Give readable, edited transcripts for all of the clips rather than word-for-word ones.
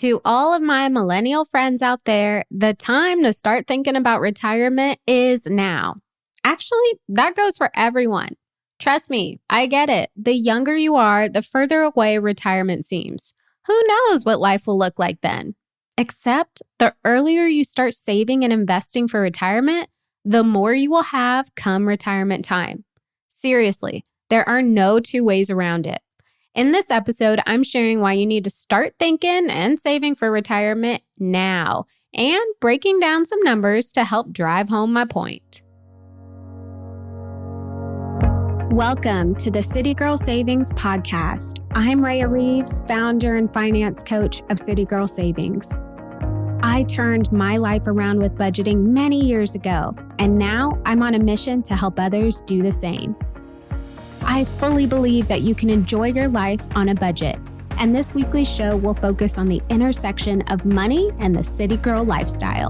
To all of my millennial friends out there, the time to start thinking about retirement is now. Actually, that goes for everyone. Trust me, I get it. The younger you are, the further away retirement seems. Who knows what life will look like then? Except the earlier you start saving and investing for retirement, the more you will have come retirement time. Seriously, there are no two ways around it. In this episode, I'm sharing why you need to start thinking and saving for retirement now and breaking down some numbers to help drive home my point. Welcome to the City Girl Savings Podcast. I'm Rhea Reeves, founder and finance coach of City Girl Savings. I turned my life around with budgeting many years ago, and now I'm on a mission to help others do the same. I fully believe that you can enjoy your life on a budget, and this weekly show will focus on the intersection of money and the city girl lifestyle.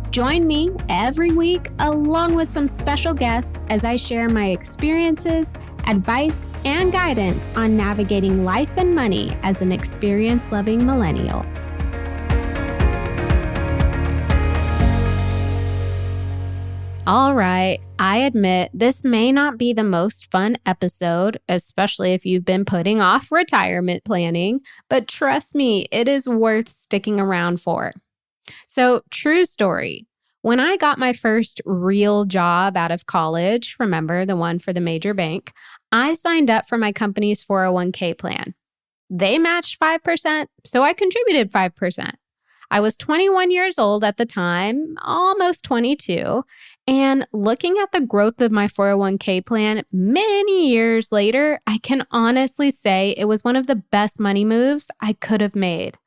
Join me every week along with some special guests as I share my experiences, advice, and guidance on navigating life and money as an experience-loving millennial. All right, I admit this may not be the most fun episode, especially if you've been putting off retirement planning, but trust me, it is worth sticking around for. So, true story. When I got my first real job out of college, remember the one for the major bank, I signed up for my company's 401k plan. They matched 5%, so I contributed 5%. I was 21 years old at the time, almost 22, and looking at the growth of my 401k plan many years later, I can honestly say it was one of the best money moves I could have made.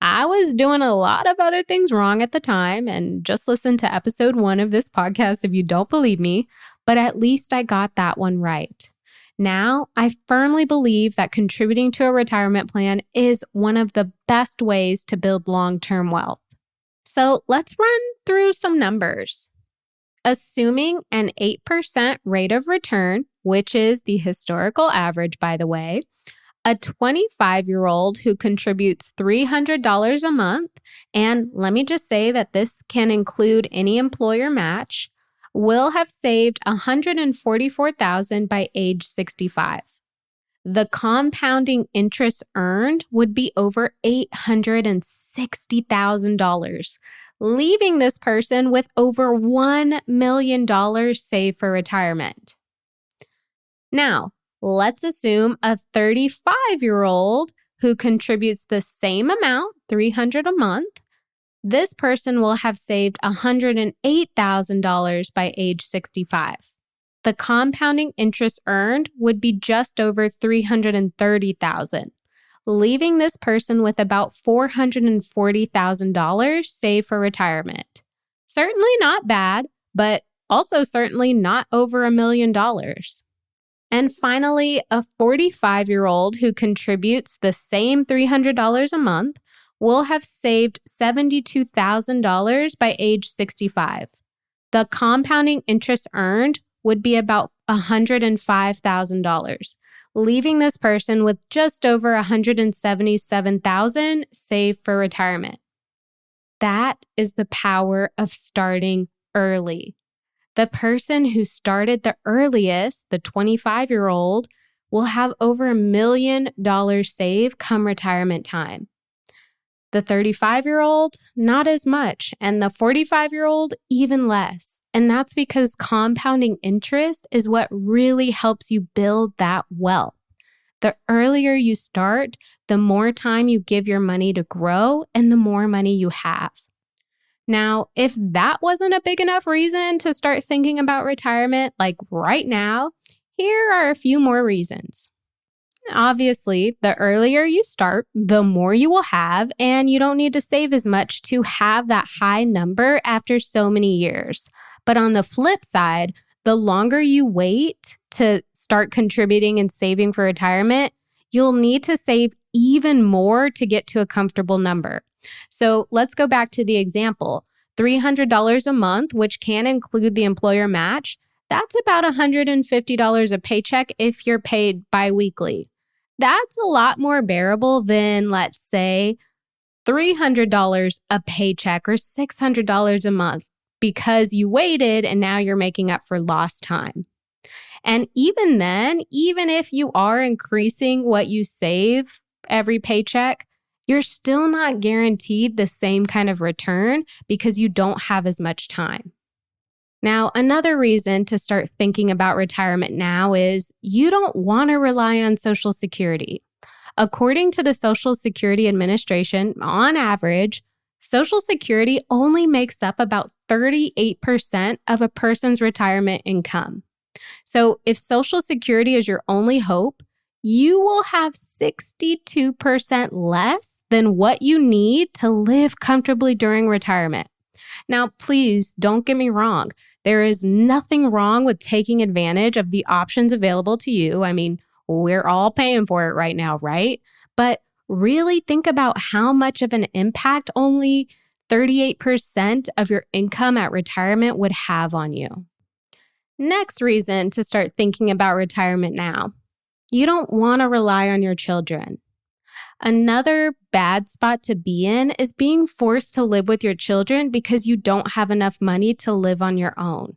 I was doing a lot of other things wrong at the time, and just listen to episode 1 of this podcast if you don't believe me, but at least I got that one right. Now, I firmly believe that contributing to a retirement plan is one of the best ways to build long-term wealth. So let's run through some numbers. Assuming an 8% rate of return, which is the historical average, by the way, a 25-year-old who contributes $300 a month, and let me just say that this can include any employer match, will have saved $144,000 by age 65. The compounding interest earned would be over $860,000, leaving this person with over $1 million saved for retirement. Now, let's assume a 35-year-old who contributes the same amount, $300 a month. This person will have saved $108,000 by age 65. The compounding interest earned would be just over $330,000, leaving this person with about $440,000 saved for retirement. Certainly not bad, but also certainly not over $1 million. And finally, a 45-year-old who contributes the same $300 a month will have saved $72,000 by age 65. The compounding interest earned would be about $105,000, leaving this person with just over $177,000 saved for retirement. That is the power of starting early. The person who started the earliest, the 25-year-old, will have over $1 million saved come retirement time. The 35-year-old, not as much, and the 45-year-old, even less. And that's because compounding interest is what really helps you build that wealth. The earlier you start, the more time you give your money to grow and the more money you have. Now, if that wasn't a big enough reason to start thinking about retirement, like right now, here are a few more reasons. Obviously, the earlier you start, the more you will have, and you don't need to save as much to have that high number after so many years. But on the flip side, the longer you wait to start contributing and saving for retirement, you'll need to save even more to get to a comfortable number. So let's go back to the example. $300 a month, which can include the employer match, that's about $150 a paycheck if you're paid biweekly. That's a lot more bearable than, let's say, $300 a paycheck or $600 a month because you waited and now you're making up for lost time. And even then, even if you are increasing what you save every paycheck, you're still not guaranteed the same kind of return because you don't have as much time. Now, another reason to start thinking about retirement now is you don't want to rely on Social Security. According to the Social Security Administration, on average, Social Security only makes up about 38% of a person's retirement income. So if Social Security is your only hope, you will have 62% less than what you need to live comfortably during retirement. Now, please don't get me wrong. There is nothing wrong with taking advantage of the options available to you. I mean, we're all paying for it right now, right? But really think about how much of an impact only 38% of your income at retirement would have on you. Next reason to start thinking about retirement now. You don't want to rely on your children. Another bad spot to be in is being forced to live with your children because you don't have enough money to live on your own.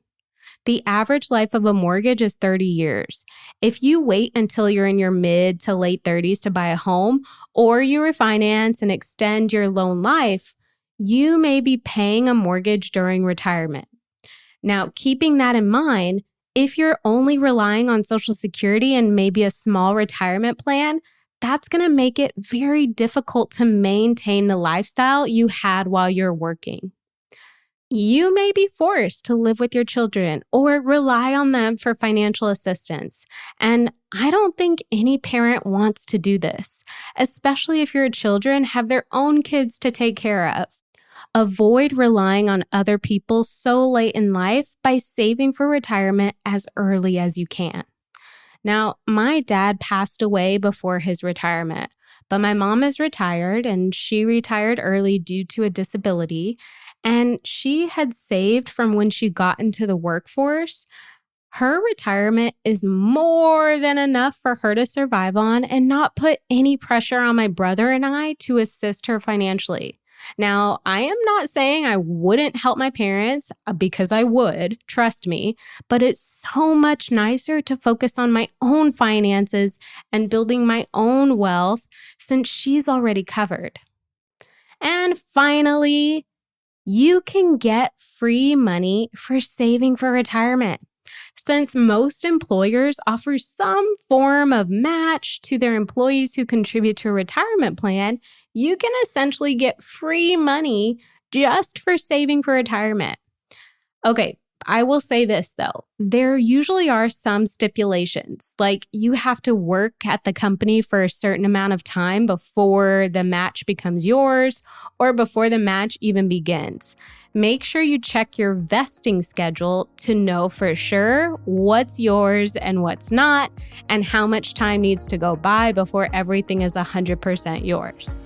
The average life of a mortgage is 30 years. If you wait until you're in your mid to late 30s to buy a home, or you refinance and extend your loan life, you may be paying a mortgage during retirement. Now, keeping that in mind, if you're only relying on Social Security and maybe a small retirement plan, that's going to make it very difficult to maintain the lifestyle you had while you're working. You may be forced to live with your children or rely on them for financial assistance. And I don't think any parent wants to do this, especially if your children have their own kids to take care of. Avoid relying on other people so late in life by saving for retirement as early as you can. Now, my dad passed away before his retirement, but my mom is retired and she retired early due to a disability, and she had saved from when she got into the workforce. Her retirement is more than enough for her to survive on and not put any pressure on my brother and I to assist her financially. Now, I am not saying I wouldn't help my parents because I would, trust me, but it's so much nicer to focus on my own finances and building my own wealth since she's already covered. And finally, you can get free money for saving for retirement. Since most employers offer some form of match to their employees who contribute to a retirement plan, you can essentially get free money just for saving for retirement. Okay, I will say this though. There usually are some stipulations, like you have to work at the company for a certain amount of time before the match becomes yours or before the match even begins. Make sure you check your vesting schedule to know for sure what's yours and what's not, and how much time needs to go by before everything is 100% yours.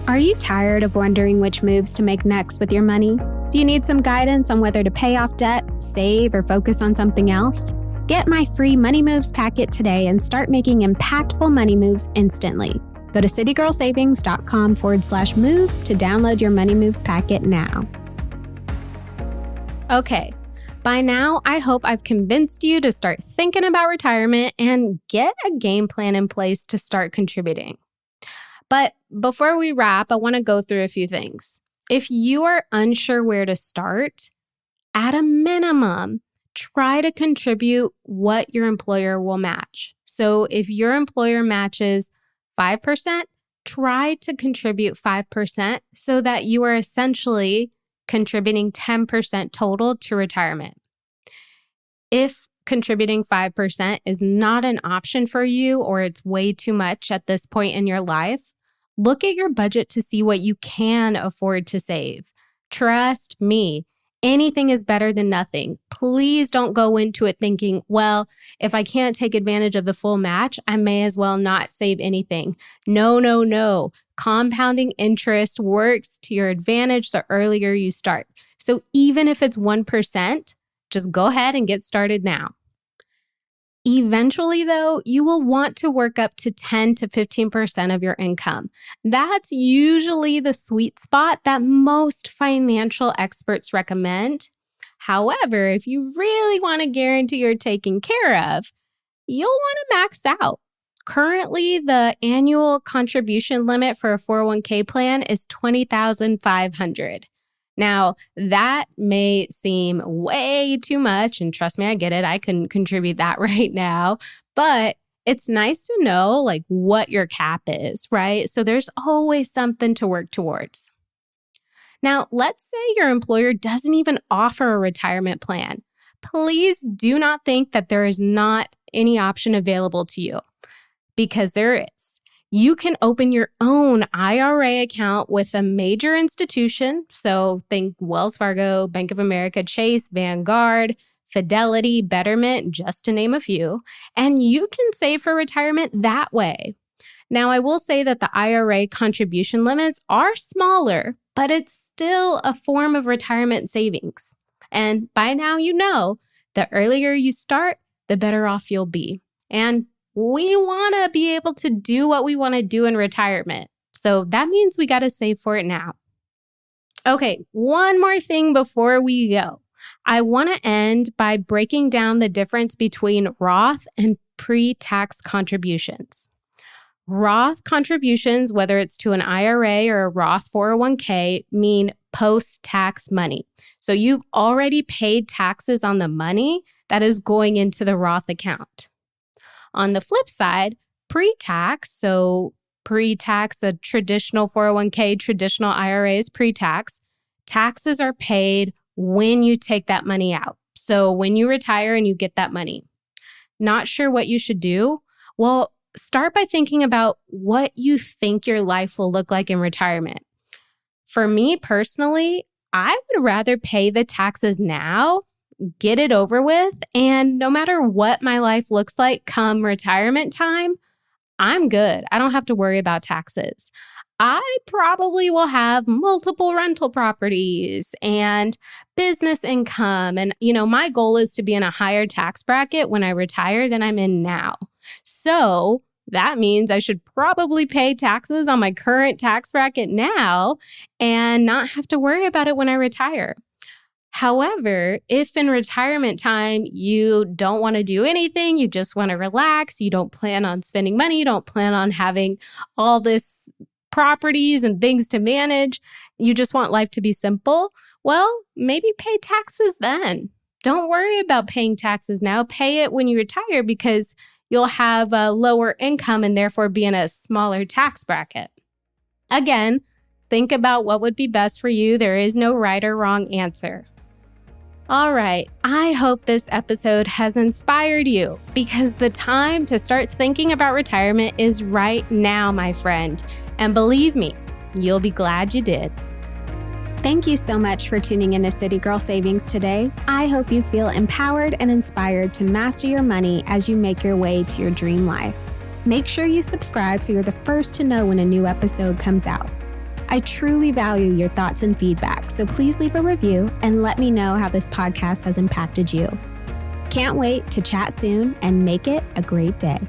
Are you tired of wondering which moves to make next with your money? Do you need some guidance on whether to pay off debt, save, or focus on something else? Get my free Money Moves packet today and start making impactful money moves instantly. Go to citygirlsavings.com/moves to download your Money Moves packet now. Okay, by now, I hope I've convinced you to start thinking about retirement and get a game plan in place to start contributing. But before we wrap, I want to go through a few things. If you are unsure where to start, at a minimum, try to contribute what your employer will match. So if your employer matches 5%, try to contribute 5% so that you are essentially contributing 10% total to retirement. If contributing 5% is not an option for you or it's way too much at this point in your life, look at your budget to see what you can afford to save. Trust me, anything is better than nothing. Please don't go into it thinking, well, if I can't take advantage of the full match, I may as well not save anything. No. Compounding interest works to your advantage the earlier you start. So even if it's 1%, just go ahead and get started now. Eventually, though, you will want to work up to 10 to 15% of your income. That's usually the sweet spot that most financial experts recommend. However, if you really want to guarantee you're taken care of, you'll want to max out. Currently, the annual contribution limit for a 401k plan is $20,500. Now, that may seem way too much, and trust me, I get it. I couldn't contribute that right now, but it's nice to know like what your cap is, right? So there's always something to work towards. Now, let's say your employer doesn't even offer a retirement plan. Please do not think that there is not any option available to you, because there is. You can open your own IRA account with a major institution. So think Wells Fargo, Bank of America, Chase, Vanguard, Fidelity, Betterment, just to name a few. And you can save for retirement that way. Now, I will say that the IRA contribution limits are smaller, but it's still a form of retirement savings. And by now, you know, the earlier you start, the better off you'll be. And we want to be able to do what we want to do in retirement. So that means we got to save for it now. Okay, one more thing before we go. I want to end by breaking down the difference between Roth and pre-tax contributions. Roth contributions, whether it's to an IRA or a Roth 401k, mean post-tax money. So you've already paid taxes on the money that is going into the Roth account. On the flip side, pre-tax, so pre-tax, a traditional 401k, traditional IRA is pre-tax, taxes are paid when you take that money out. So when you retire and you get that money. Not sure what you should do? Well, start by thinking about what you think your life will look like in retirement. For me personally, I would rather pay the taxes now, get it over with, and no matter what my life looks like come retirement time, I'm good. I don't have to worry about taxes. I probably will have multiple rental properties and business income. And, my goal is to be in a higher tax bracket when I retire than I'm in now. So that means I should probably pay taxes on my current tax bracket now and not have to worry about it when I retire. However, if in retirement time you don't want to do anything, you just want to relax, you don't plan on spending money, you don't plan on having all this properties and things to manage, you just want life to be simple, well, maybe pay taxes then. Don't worry about paying taxes now. Pay it when you retire because you'll have a lower income and therefore be in a smaller tax bracket. Again, think about what would be best for you. There is no right or wrong answer. All right, I hope this episode has inspired you because the time to start thinking about retirement is right now, my friend. And believe me, you'll be glad you did. Thank you so much for tuning in to City Girl Savings today. I hope you feel empowered and inspired to master your money as you make your way to your dream life. Make sure you subscribe so you're the first to know when a new episode comes out. I truly value your thoughts and feedback, so please leave a review and let me know how this podcast has impacted you. Can't wait to chat soon and make it a great day.